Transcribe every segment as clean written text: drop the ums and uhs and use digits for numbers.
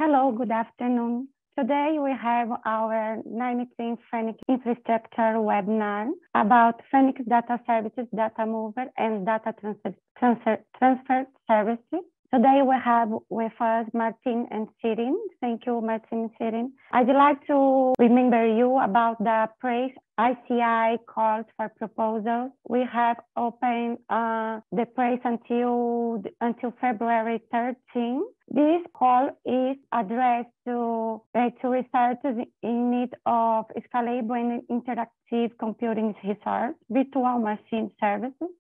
Hello, good afternoon. Today we have our 19th Fenix infrastructure webinar about Fenix data services, data mover, and data transfer services. Today we have with us Martin and Sirin. Thank you, Martin and Sirin. I'd like to remember you about the ICI calls for proposals. We have opened the price until February 13. This call is addressed to researchers in need of scalable and interactive computing research, virtual machine services,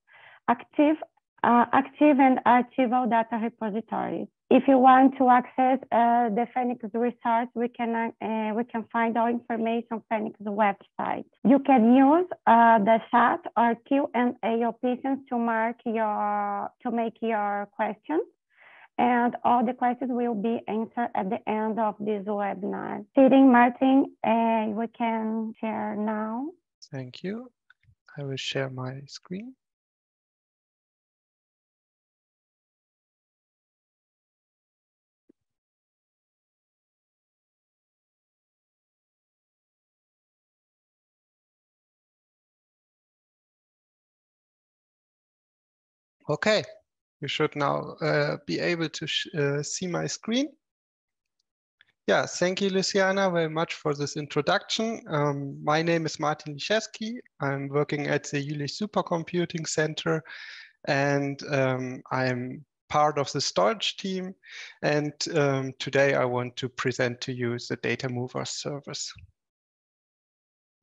active and archival data repositories. If you want to access the Fenix research, we can find all information on Fenix website. You can use the chat or Q&A options to make your questions, and all the questions will be answered at the end of this webinar. Sirin, Martin, we can share now. Thank you. I will share my screen. Okay, you should now be able to see my screen. Yeah, thank you, Luciana, very much for this introduction. My name is Martin Liszewski. I'm working at the Jülich Supercomputing Center, and I'm part of the storage team. And today I want to present to you the Data Mover service.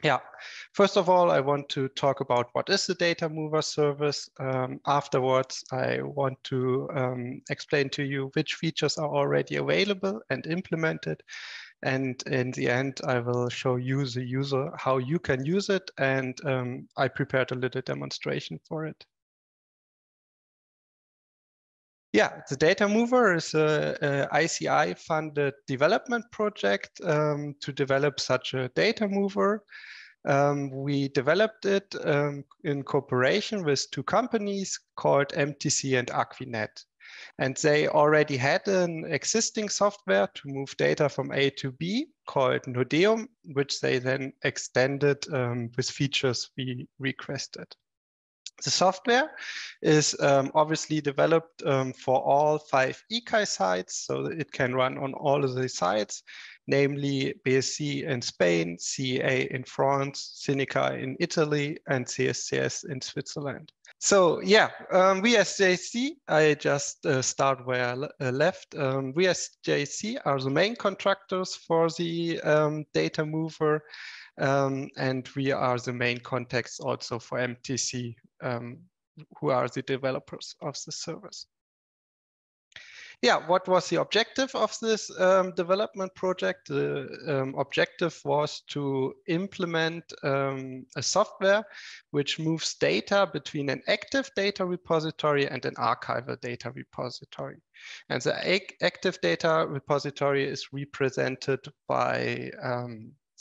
Yeah, first of all, I want to talk about what is the Data Mover service. Afterwards, I want to explain to you which features are already available and implemented. And in the end, I will show you the user how you can use it. And I prepared a little demonstration for it. Yeah, the Data Mover is a ICI-funded development project to develop such a data mover. We developed it in cooperation with two companies called MTC and Aquinet. And they already had an existing software to move data from A to B called Nodeum, which they then extended with features we requested. The software is obviously developed for all 5 ECI sites, so that it can run on all of the sites, namely BSC in Spain, CEA in France, Seneca in Italy, and CSCS in Switzerland. So yeah, we as JC, I just start where I left. We as JC are the main contractors for the data mover, and we are the main contacts also for MTC, who are the developers of the service. Yeah, what was the objective of this development project? The objective was to implement a software which moves data between an active data repository and an archival data repository. And the active data repository is represented by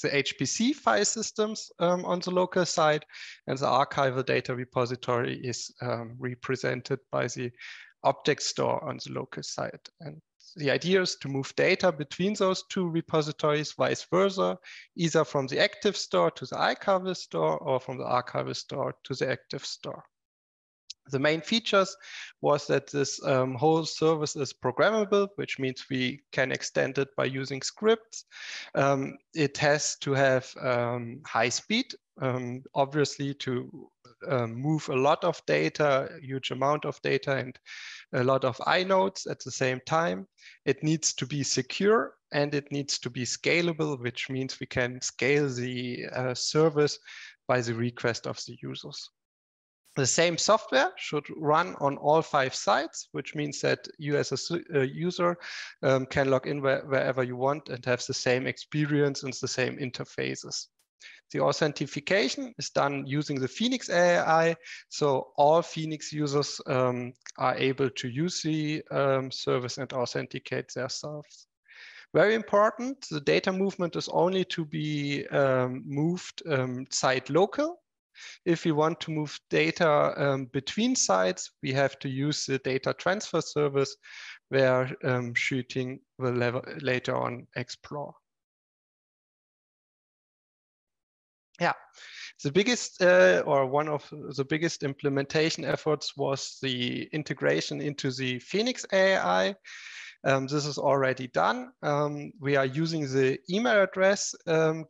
the HPC file systems on the local side, and the archival data repository is represented by the object store on the local side. And the idea is to move data between those two repositories, vice versa, either from the active store to the archival store or from the archival store to the active store. The main features was that this whole service is programmable, which means we can extend it by using scripts. It has to have high speed, obviously to move a lot of data, a huge amount of data, and a lot of inodes at the same time. It needs to be secure, and it needs to be scalable, which means we can scale the service by the request of the users. The same software should run on all 5 sites, which means that you as a user can log in wherever you want and have the same experience and the same interfaces. The authentication is done using the Fenix AI, so all Fenix users are able to use the service and authenticate themselves. Very important, the data movement is only to be moved site local. If we want to move data between sites, we have to use the data transfer service, where shooting will later on explore. Yeah, the biggest or one of the biggest implementation efforts was the integration into the Fenix AI. This is already done. We are using the email address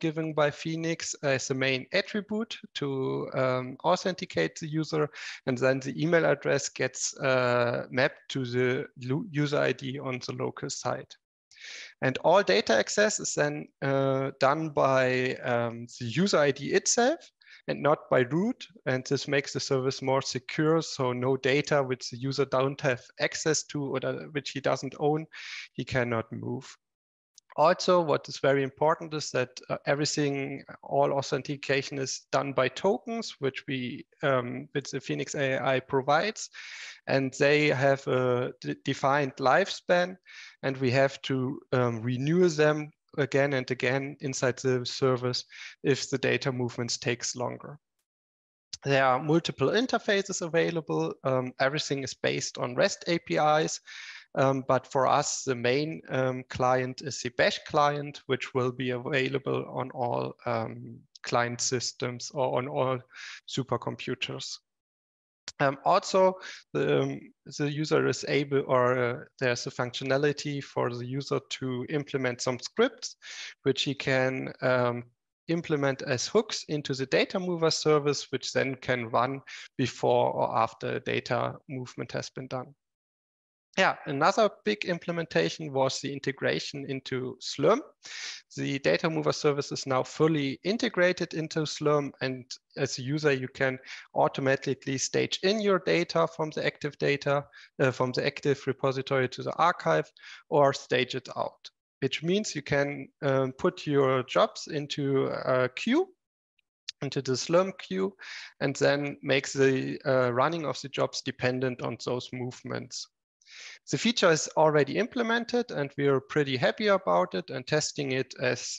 given by Fenix as the main attribute to authenticate the user, and then the email address gets mapped to the user ID on the local site. And all data access is then done by the user ID itself and not by root. And this makes the service more secure. So no data which the user don't have access to or which he doesn't own, he cannot move. Also, what is very important is that all authentication is done by tokens, which the Fenix AI provides, and they have a defined lifespan, and we have to renew them again and again inside the service if the data movements takes longer. There are multiple interfaces available. Everything is based on REST APIs. But for us, the main client is the Bash client, which will be available on all client systems or on all supercomputers. Also, the user is able, or there's a functionality for the user to implement some scripts, which he can implement as hooks into the data mover service, which then can run before or after data movement has been done. Yeah, another big implementation was the integration into Slurm. The data mover service is now fully integrated into Slurm, and as a user, you can automatically stage in your data from the active repository to the archive, or stage it out, which means you can put your jobs into a queue, into the Slurm queue, and then make the running of the jobs dependent on those movements. The feature is already implemented, and we are pretty happy about it and testing it as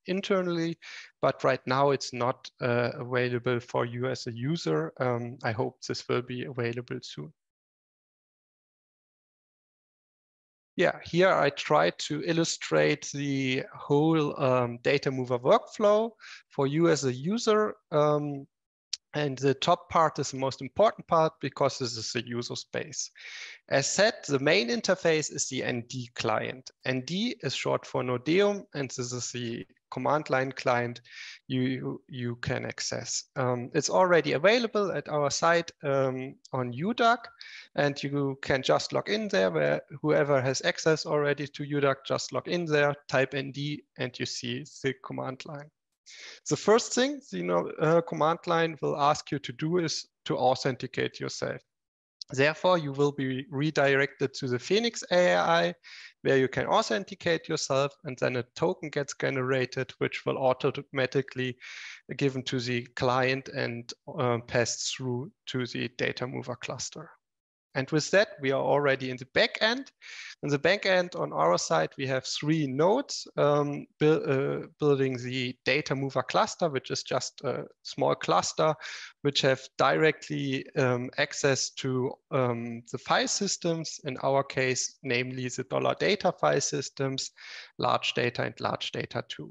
internally, but right now it's not available for you as a user. I hope this will be available soon. Yeah, here I try to illustrate the whole data mover workflow for you as a user. And the top part is the most important part because this is the user space. As said, the main interface is the ND client. ND is short for Nodeum, and this is the command line client you can access. It's already available at our site on UDAC, and you can just log in there. Where whoever has access already to UDAC, just log in there, type ND, and you see the command line. The first thing the command line will ask you to do is to authenticate yourself. Therefore, you will be redirected to the Fenix AI, where you can authenticate yourself, and then a token gets generated, which will automatically be given to the client and passed through to the data mover cluster. And with that, we are already in the back end. In the back end on our side, we have 3 nodes building the data mover cluster, which is just a small cluster, which have directly access to the file systems, in our case, namely the $data file systems, large data and large data 2.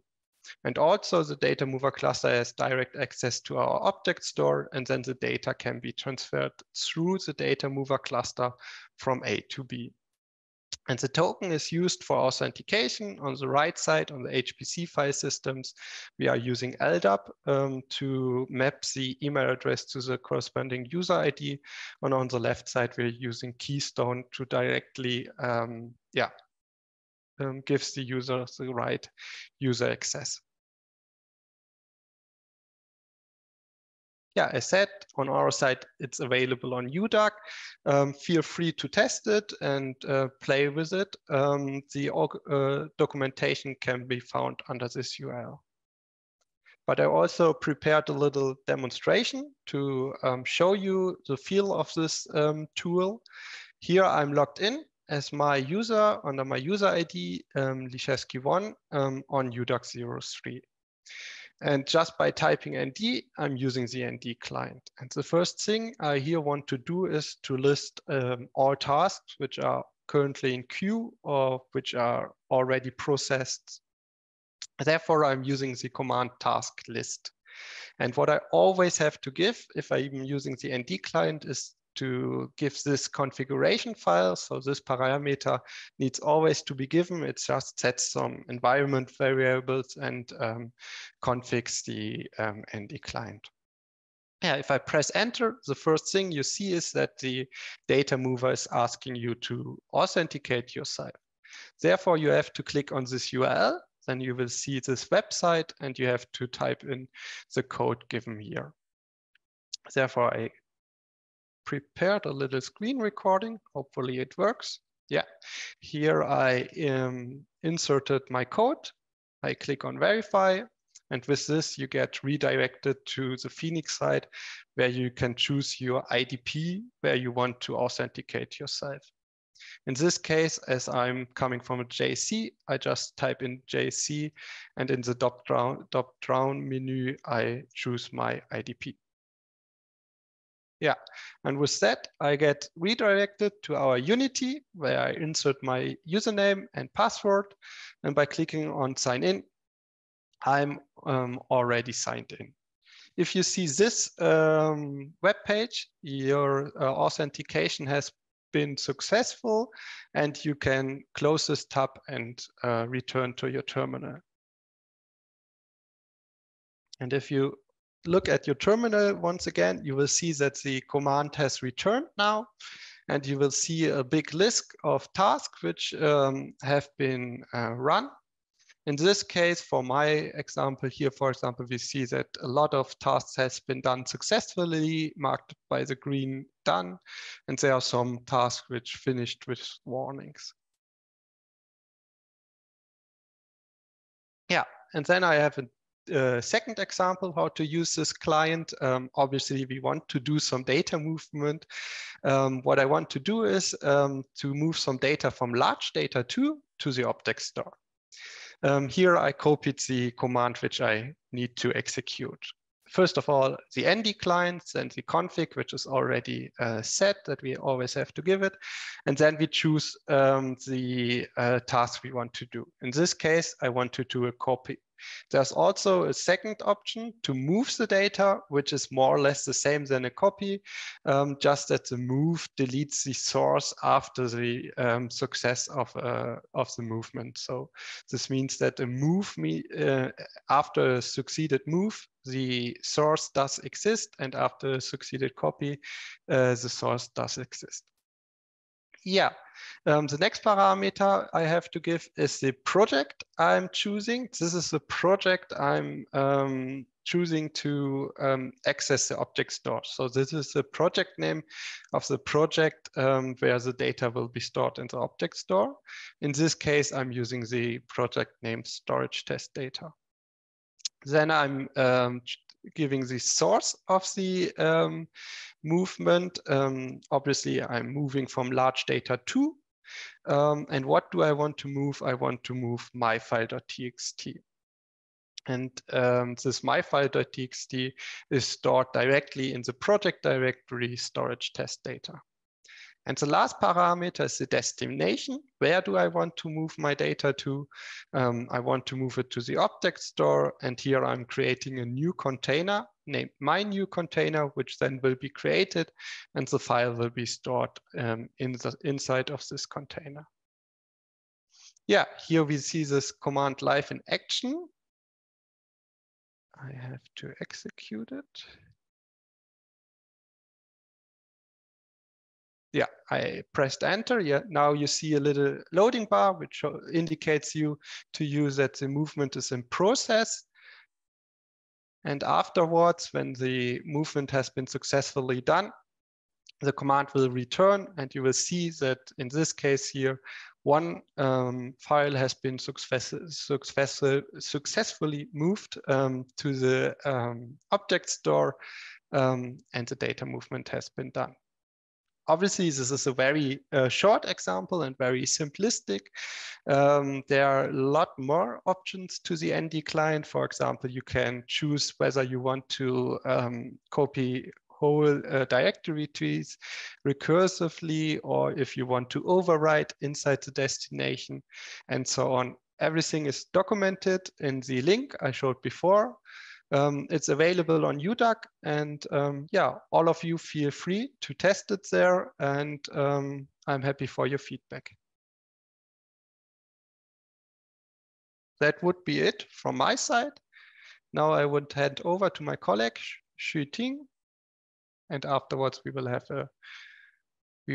And also the data mover cluster has direct access to our object store, and then the data can be transferred through the data mover cluster from A to B. And the token is used for authentication. On the right side, on the HPC file systems, we are using LDAP to map the email address to the corresponding user ID. And on the left side, we're using Keystone to directly gives the user the right user access. Yeah, as said, on our side, it's available on UDAC. Feel free to test it and play with it. The documentation can be found under this URL. But I also prepared a little demonstration to show you the feel of this tool. Here I'm logged in as my user under my user ID, Liszewski1, on UDAC 03. And just by typing ND, I'm using the ND client. And the first thing I here want to do is to list all tasks which are currently in queue or which are already processed. Therefore, I'm using the command task list. And what I always have to give, if I'm using the ND client, is to give this configuration file. So this parameter needs always to be given. It just sets some environment variables and configs the ND client. Yeah, if I press enter, the first thing you see is that the data mover is asking you to authenticate yourself. Therefore, you have to click on this URL. Then you will see this website and you have to type in the code given here. Therefore, I prepared a little screen recording. Hopefully it works. Yeah, here I inserted my code. I click on verify. And with this, you get redirected to the Fenix site where you can choose your IDP where you want to authenticate yourself. In this case, as I'm coming from a JC, I just type in JC, and in the drop-down menu, I choose my IDP. Yeah, and with that, I get redirected to our Unity, where I insert my username and password. And by clicking on sign in, I'm already signed in. If you see this web page, your authentication has been successful, and you can close this tab and return to your terminal. And if you look at your terminal once again, you will see that the command has returned now, and you will see a big list of tasks which have been run. In this case, for my example here, for example, we see that a lot of tasks has been done successfully, marked by the green done, and there are some tasks which finished with warnings. Yeah, and then I have a second example how to use this client. Obviously, we want to do some data movement. What I want to do is to move some data from large data 2 to the object store. Here I copied the command which I need to execute. First of all, the ND clients and the config, which is already set that we always have to give it. And then we choose the task we want to do. In this case, I want to do a copy. There's also a second option to move the data, which is more or less the same than a copy, just that the move deletes the source after the success of the movement. So this means that a move after a succeeded move, the source does exist, and after a succeeded copy, the source does exist. Yeah, the next parameter I have to give is the project I'm choosing. This is the project I'm choosing to access the object store. So this is the project name of the project where the data will be stored in the object store. In this case, I'm using the project name storage test data. Then I'm giving the source of the movement. Obviously, I'm moving from large data 2. And what do I want to move? I want to move myfile.txt. And this myfile.txt is stored directly in the project directory storage test data. And the last parameter is the destination. Where do I want to move my data to? I want to move it to the object store. And here I'm creating a new container named my new container, which then will be created. And the file will be stored inside of this container. Yeah, here we see this command live in action. I have to execute it. Yeah, I pressed enter. Yeah, now you see a little loading bar, which indicates you to use that the movement is in process. And afterwards, when the movement has been successfully done, the command will return, and you will see that in this case here, one file has been successfully moved to the object store, and the data movement has been done. Obviously, this is a very short example and very simplistic. There are a lot more options to the ND client. For example, you can choose whether you want to copy whole directory trees recursively, or if you want to overwrite inside the destination, and so on. Everything is documented in the link I showed before. It's available on UDAC, and yeah, all of you feel free to test it there, and I'm happy for your feedback. That would be it from my side. Now I would hand over to my colleague, Xu Ting, and afterwards we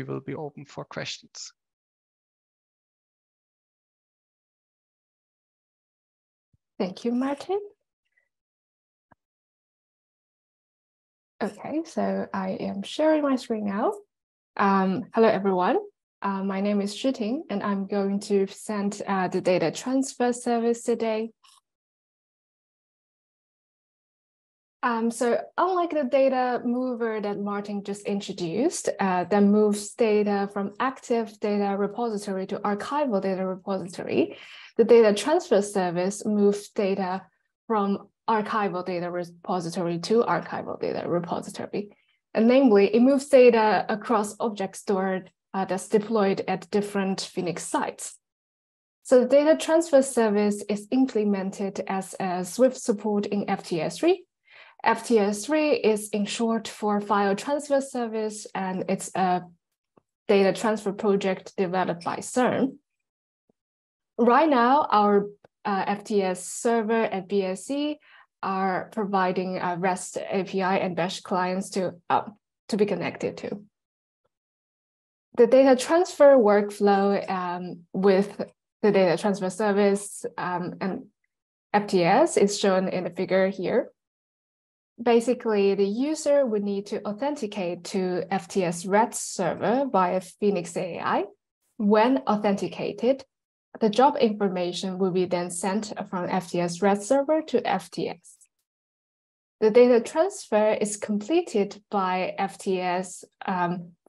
will be open for questions. Thank you, Martin. Okay, so I am sharing my screen now. Hello, everyone. My name is Xu Ting, and I'm going to present the data transfer service today. So unlike the data mover that Martin just introduced, that moves data from active data repository to archival data repository, the data transfer service moves data from archival data repository to archival data repository. And namely, it moves data across object store that's deployed at different Phoenix sites. So the data transfer service is implemented as a Swift support in FTS3. FTS3 is in short for File Transfer Service, and it's a data transfer project developed by CERN. Right now, our FTS server at BSC are providing a REST API and Bash clients to be connected to. The data transfer workflow with the data transfer service and FTS is shown in the figure here. Basically, the user would need to authenticate to FTS REST server via Fenix AI. When authenticated, the job information will be then sent from FTS REST server to FTS. The data transfer is completed by FTS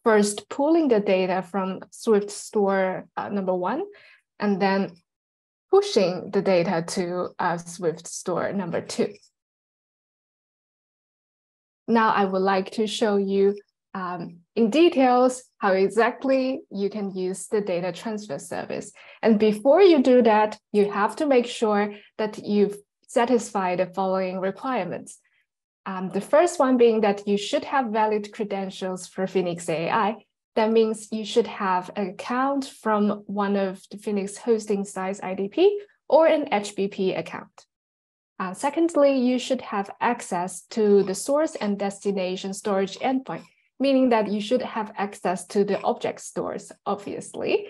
first pulling the data from Swift store number 1, and then pushing the data to Swift store number 2. Now I would like to show you in details how exactly you can use the data transfer service. And before you do that, you have to make sure that you've satisfied the following requirements. The first one being that you should have valid credentials for Phoenix AI. That means you should have an account from one of the Phoenix hosting sites IDP or an HBP account. Secondly, you should have access to the source and destination storage endpoint, meaning that you should have access to the object stores, obviously.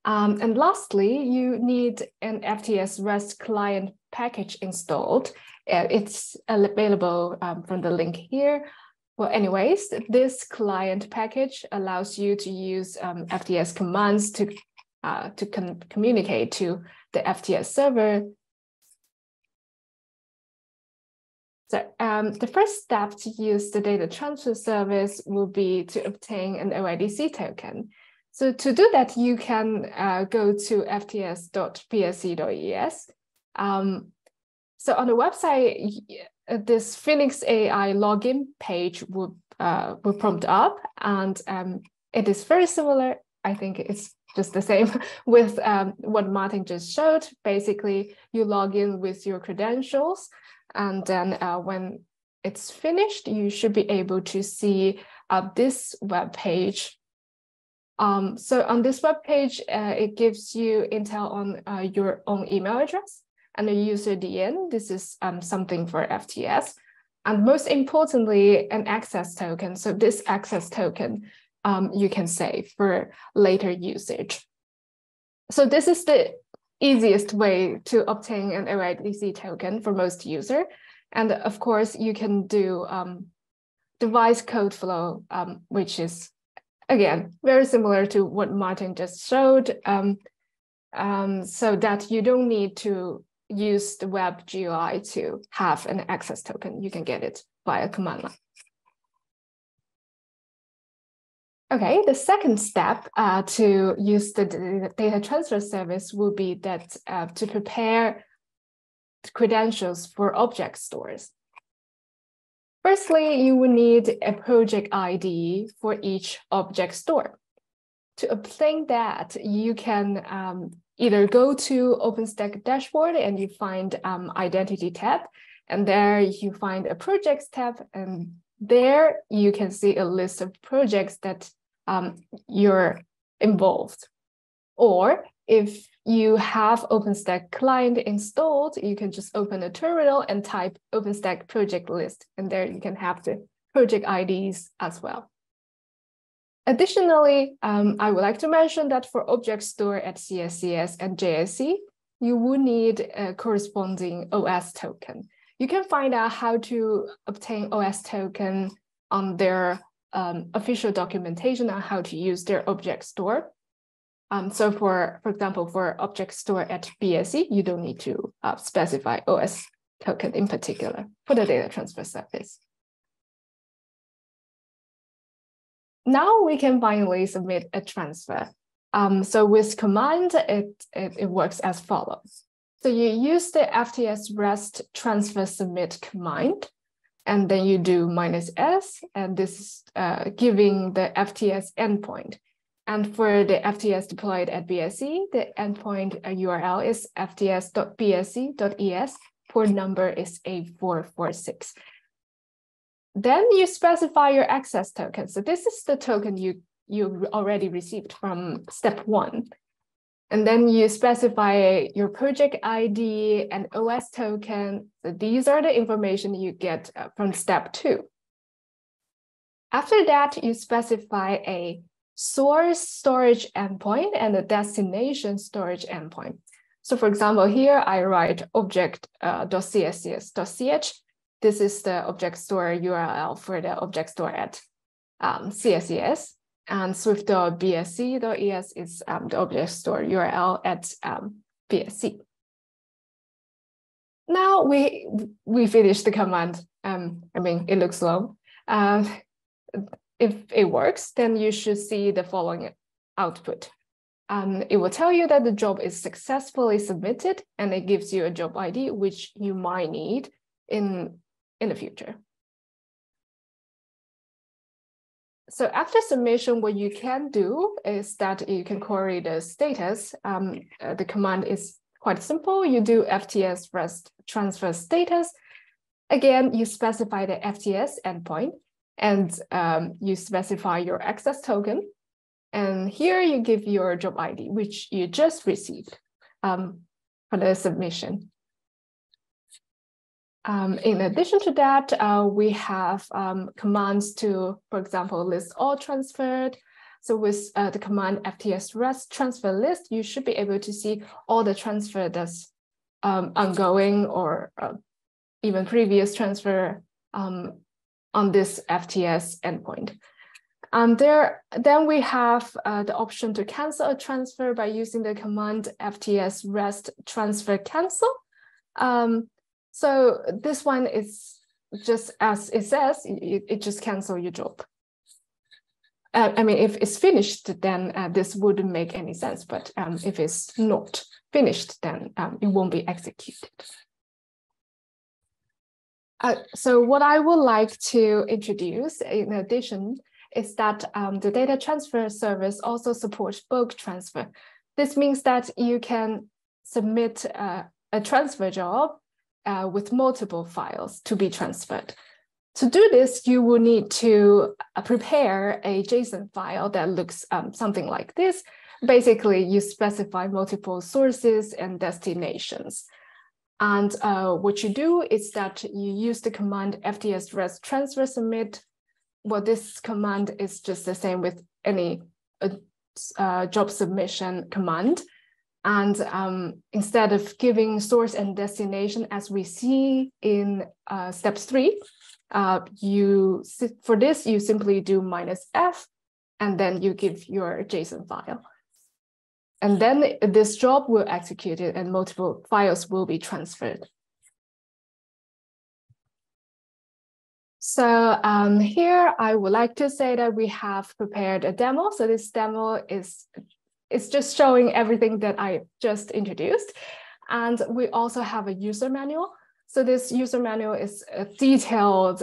And lastly, you need an FTS REST client package installed. It's available from the link here. Well, anyways, this client package allows you to use FTS commands to communicate to the FTS server. So the first step to use the data transfer service will be to obtain an OIDC token. So to do that, you can go to fts.psc.es. So on the website, this Phoenix AI login page will prompt up, and it is very similar. I think it's just the same with what Martin just showed. Basically, you log in with your credentials, and then when it's finished, you should be able to see this web page. So on this web page, it gives you intel on your own email address and the user DN. This is something for FTS. And most importantly, an access token. So this access token you can save for later usage. So this is the easiest way to obtain an OIDC token for most users. And of course, you can do device code flow, which is, again, very similar to what Martin just showed, so that you don't need to use the web GUI to have an access token. You can get it via command line. Okay, the second step to use the data transfer service will be that to prepare credentials for object stores. Firstly, you will need a project ID for each object store. To obtain that, you can either go to OpenStack dashboard and you find identity tab, and there you find a projects tab, and there you can see a list of projects that you're involved. Or if you have OpenStack client installed, you can just open a terminal and type OpenStack project list, and there you can have the project IDs as well. Additionally, I would like to mention that for object store at CSCS and JSC, you will need a corresponding OS token. You can find out how to obtain OS token on their official documentation on how to use their object store. So for example, for object store at BSC, you don't need to specify OS token in particular for the data transfer service. Now we can finally submit a transfer. So with command, it works as follows. So you use the FTS REST transfer submit command, and then you do -s, and this is giving the FTS endpoint. And for the FTS deployed at BSC, the endpoint URL is fts.bsc.es. Port number is 8446. Then you specify your access token. So this is the token you already received from step 1. And then you specify your project ID and OS token. So these are the information you get from step 2. After that, you specify a source storage endpoint and a destination storage endpoint. So for example, here I write object.cscs.ch. This is the object store URL for the object store at CSCS, and swift.bsc.es is the object store URL at BSC. Now we finished the command. I mean, it looks long. If it works, then you should see the following output. It will tell you that the job is successfully submitted, and it gives you a job ID, which you might need in the future. So after submission, what you can do is that you can query the status. The command is quite simple. You do FTS REST transfer status. Again, you specify the FTS endpoint, and you specify your access token. And here you give your job ID, which you just received for the submission. In addition to that, we have commands to, for example, list all transferred. So with the command FTS REST transfer list, you should be able to see all the transfer that's ongoing or even previous transfer on this FTS endpoint. Then we have the option to cancel a transfer by using the command FTS REST transfer cancel. So this one is just as it says, it just cancel your job. I mean, if it's finished, then this wouldn't make any sense. But if it's not finished, then it won't be executed. So what I would like to introduce in addition is that the data transfer service also supports bulk transfer. This means that you can submit a transfer job with multiple files to be transferred. To do this, you will need to prepare a JSON file that looks something like this. Basically, you specify multiple sources and destinations. And what you do is that you use the command FTS REST transfer submit. Well, this command is just the same with any job submission command. And instead of giving source and destination as we see in step 3, for this, you simply do -f, and then you give your JSON file. And then this job will execute it and multiple files will be transferred. So here I would like to say that we have prepared a demo. So this demo is just showing everything that I just introduced. And we also have a user manual. So this user manual is a detailed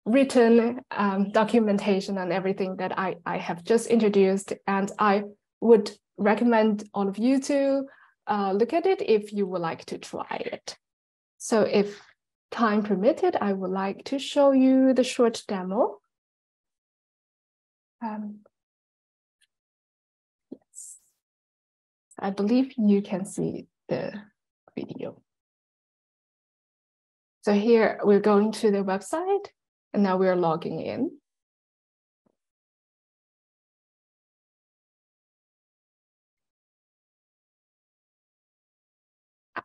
written documentation on everything that I have just introduced, and I would recommend all of you to look at it if you would like to try it. So if time permitted, I would like to show you the short demo. Yes, I believe you can see the video. So here we're going to the website, and now we're logging in.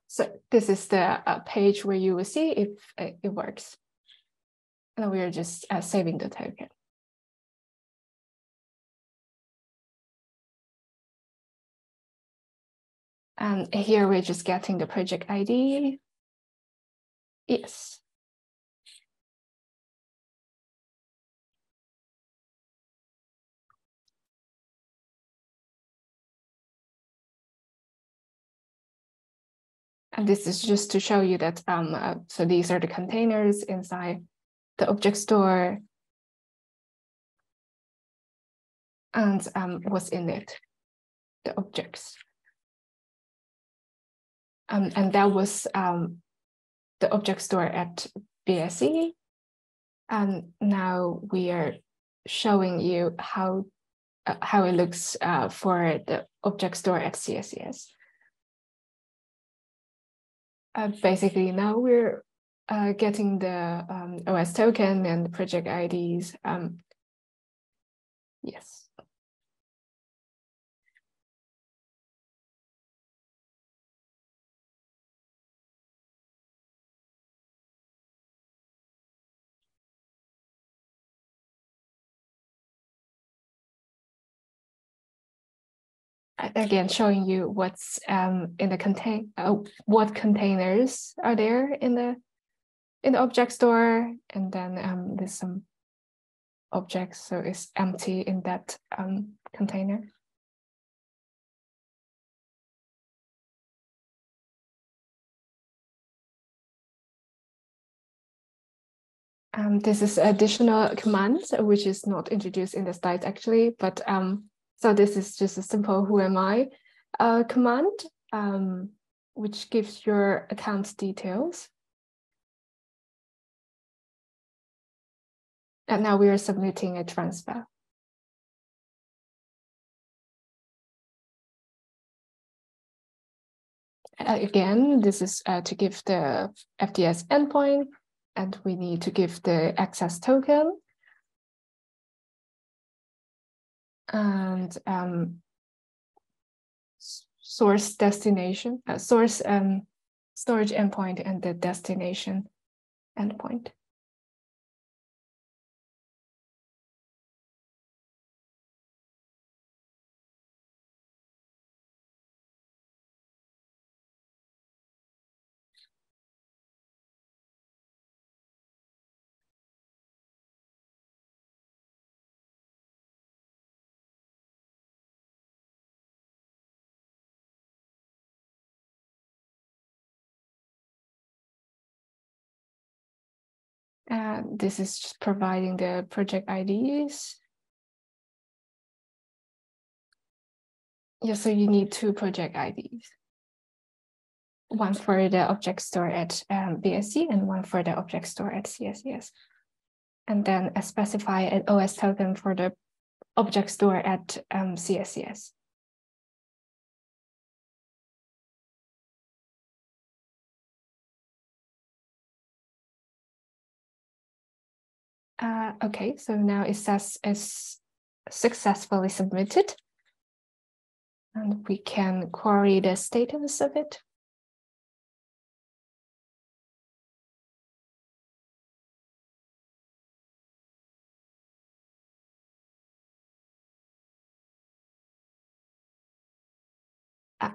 So this is the page where you will see if it works. And we are just saving the token. And here we're just getting the project ID. Yes. And this is just to show you that, so these are the containers inside the object store. And what's in it, the objects. And that was the object store at BSE. And now we are showing you how it looks for the object store at CSCS. Basically, now we're getting the OS token and the project IDs. Yes. Again, showing you what's in the what containers are there in the object store, and then there's some objects, so it's empty in that container. This is additional commands which is not introduced in the slides actually, but so this is just a simple "who am I" command, which gives your account details. And now we are submitting a transfer. Again, this is to give the FDS endpoint, and we need to give the access token. And source destination, source storage endpoint, and the destination endpoint. This is just providing the project IDs. Yeah, so you need 2 project IDs. One for the object store at BSE and one for the object store at CSCS. And then specify an OS token for the object store at CSCS. Okay, so now it says it's successfully submitted. And we can query the status of it.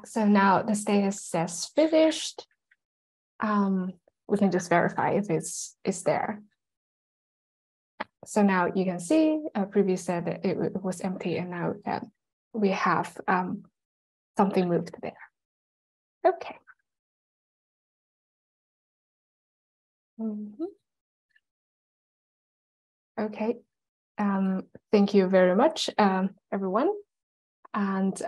So now the status says finished. We can just verify if it's there. So now you can see previously said that it was empty, and now we have something moved there. Okay. Mm-hmm. Okay. Thank you very much, everyone. And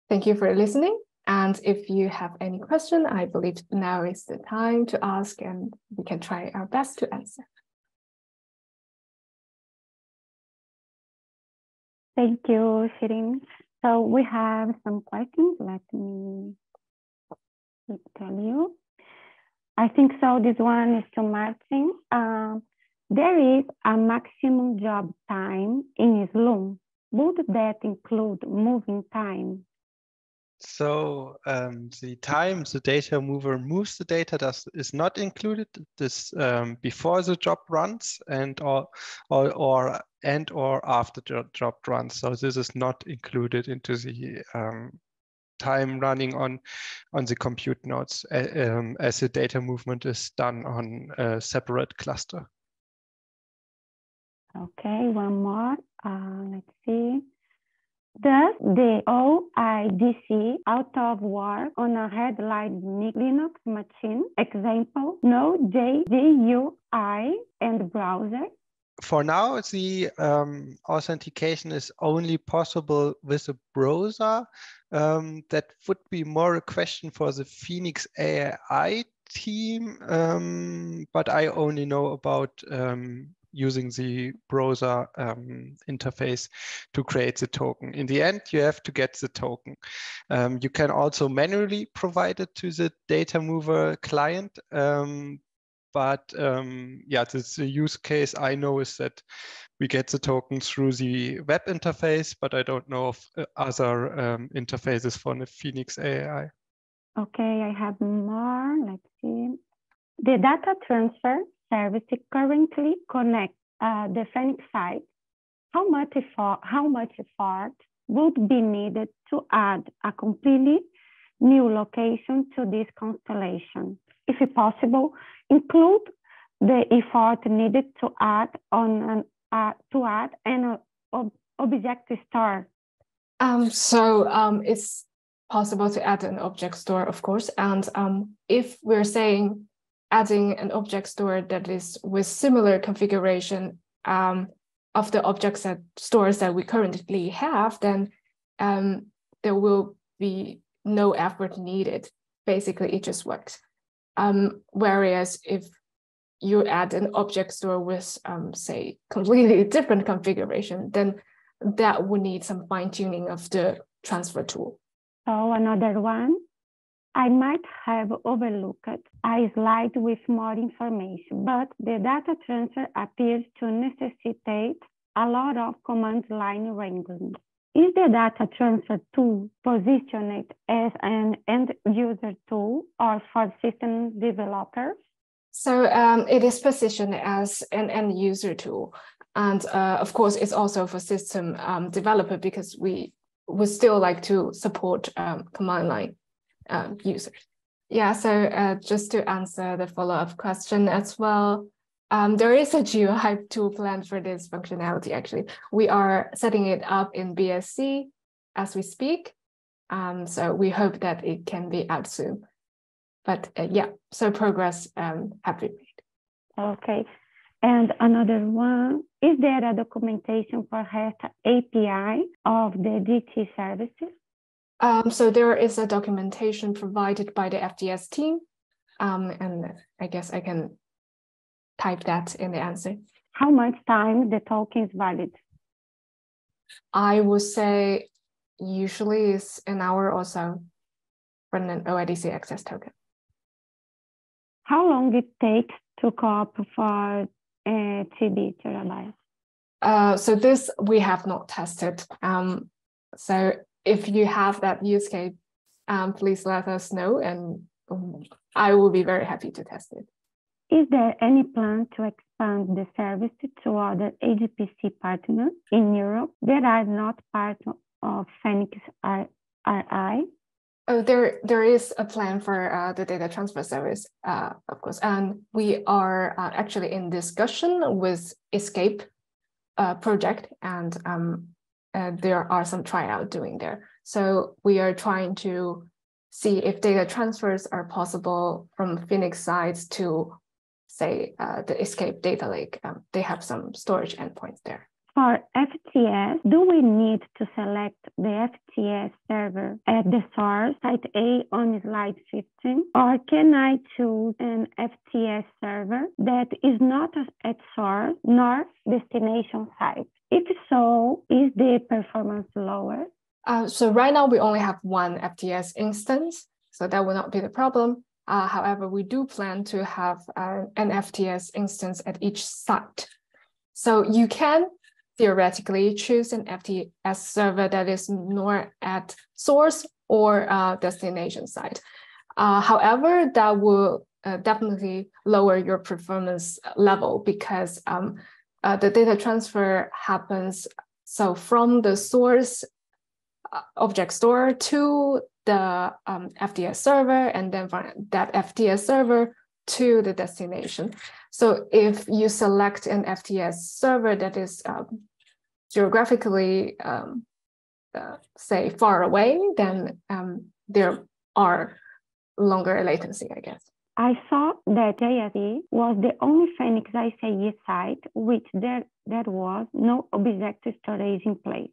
thank you for listening. And if you have any question, I believe now is the time to ask, and we can try our best to answer. Thank you, Shirin. So we have some questions. Let me tell you. I think so. This one is to Martin. There is a maximum job time in Slum. Would that include moving time? So the time the data mover moves the data is not included. This before the job runs and or after the job runs. So this is not included into the time running on the compute nodes as the data movement is done on a separate cluster. Okay, one more. Let's see. Does the OIDC out of work on a headline Linux machine? Example, no GUI and browser. For now, the authentication is only possible with a browser. That would be more a question for the Fenix AI team, but I only know about using the browser interface to create the token. In the end, you have to get the token. You can also manually provide it to the data mover client. But yeah, the use case I know is that we get the token through the web interface, but I don't know of other interfaces for the Fenix AI. Okay, I have more. Let's see. The data transfer service currently connects the Fenix site. How much effort would be needed to add a completely new location to this constellation? If possible, include the effort needed to add an object store. It's possible to add an object store, of course, and if we're saying adding an object store that is with similar configuration of the object stores that we currently have, then there will be no effort needed. Basically, it just works. Whereas if you add an object store with, say, completely different configuration, then that would need some fine-tuning of the transfer tool. So another one. I might have overlooked a slide with more information, but the data transfer appears to necessitate a lot of command line wrangling. Is the data transfer tool positioned as an end user tool or for system developers? So it is positioned as an end user tool. And of course, it's also for system developer because we would still like to support command line users. Yeah, so just to answer the follow-up question as well, there is a GeoHype tool planned for this functionality, actually. We are setting it up in BSC as we speak. So we hope that it can be out soon. But yeah, so progress have been made. Okay. And another one, is there a documentation for REST API of the DT services? So there is a documentation provided by the FDS team, and I guess I can type that in the answer. How much time the token is valid? I would say usually it's an hour or so for an OIDC access token. How long it takes to copy for TB terabyte? So this we have not tested. So if you have that use case, please let us know, and I will be very happy to test it. Is there any plan to expand the service to other AGPC partners in Europe that are not part of Fenix RI? Oh, there is a plan for the data transfer service, of course, and we are actually in discussion with Escape project, and there are some tryout doing there. So we are trying to see if data transfers are possible from Fenix sides to say, the escape data lake. They have some storage endpoints there. For FTS, do we need to select the FTS server at the source, site A on slide 15, or can I choose an FTS server that is not at source nor destination site? If so, is the performance lower? So right now we only have one FTS instance, so that will not be the problem. However, we do plan to have an FTS instance at each site. So you can theoretically choose an FTS server that is nor at source or destination site. However, that will definitely lower your performance level because the data transfer happens from the source object store to the FTS server, and then from that FTS server to the destination. So if you select an FTS server that is geographically, say, far away, then there are longer latency, I guess. I saw that JSE was the only Fenix ICE site which there was no object storage in place.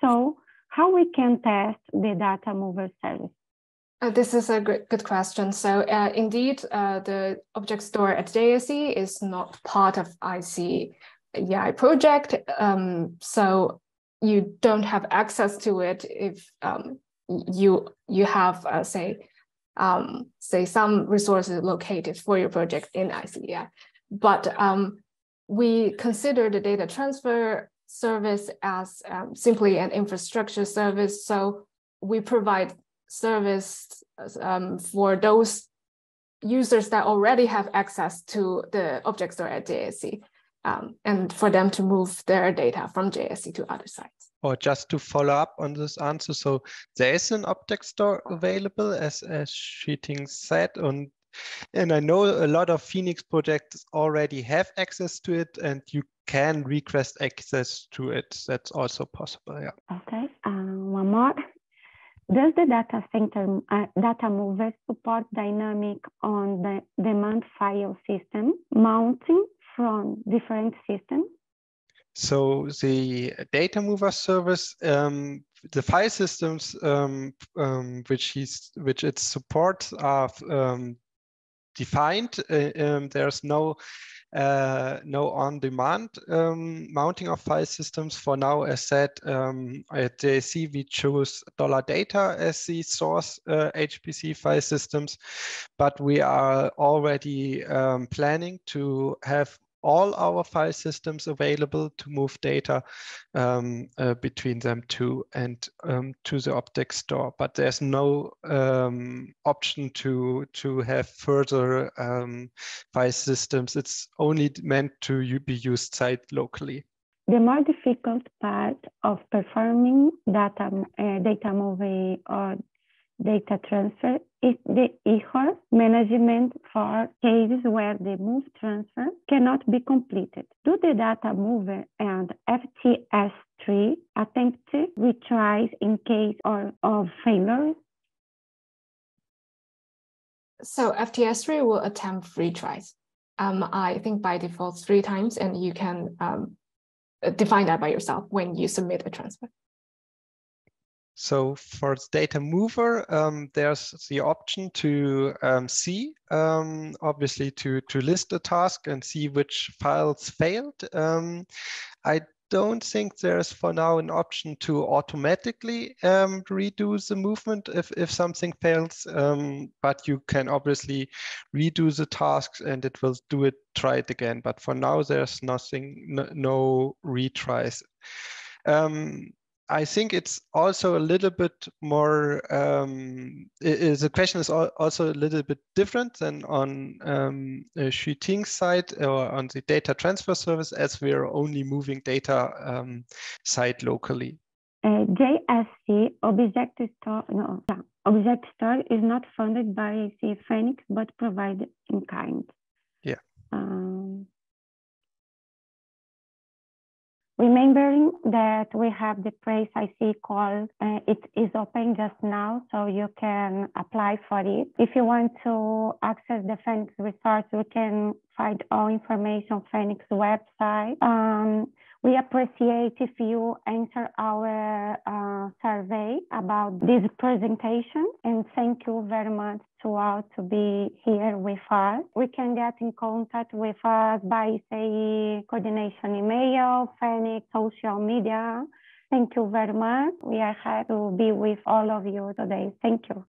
So how we can test the data mover service? This is a good question. So indeed, the object store at JSE is not part of ICEI project. So you don't have access to it if you have, say some resources located for your project in ICEI. But we consider the data transfer service as simply an infrastructure service. So we provide service for those users that already have access to the object store at JSE, and for them to move their data from JSE to other sites. Or just to follow up on this answer, so there is an object store available, as Shiting said, and I know a lot of Phoenix projects already have access to it, and you can request access to it. That's also possible, yeah. Okay, one more. Does the data center data mover support dynamic on the demand file system mounting from different systems? So the data mover service, the file systems which it supports are defined. There's no on-demand mounting of file systems. For now, as said, at JSC we chose $data as the source HPC file systems, but we are already planning to have all our file systems available to move data between them too, and to the object store. But there's no option to have further file systems. It's only meant to be used site locally. The more difficult part of performing data moving or data transfer is the error management for cases where the move transfer cannot be completed. Do the data mover and FTS3 attempt retries in case of failure? So FTS3 will attempt retries. I think by default 3 times, and you can define that by yourself when you submit a transfer. So for data mover, there's the option to see, obviously to list a task and see which files failed. I don't think there's for now an option to automatically redo the movement if something fails, but you can obviously redo the tasks and it will try it again. But for now, there's no retries. I think it's also a little bit more, the question is also a little bit different than on Shiting's side or on the data transfer service, as we are only moving data site locally. JSC Object Store is not funded by the Fenix, but provided in kind. Yeah. Remembering that we have the Praise IC call, it is open just now, so you can apply for it. If you want to access the Fenix resource, you can find all information on Fenix website. We appreciate if you answer our survey about this presentation, and thank you very much to all to be here with us. We can get in contact with us by ACE coordination email, Fenix social media. Thank you very much. We are happy to be with all of you today. Thank you.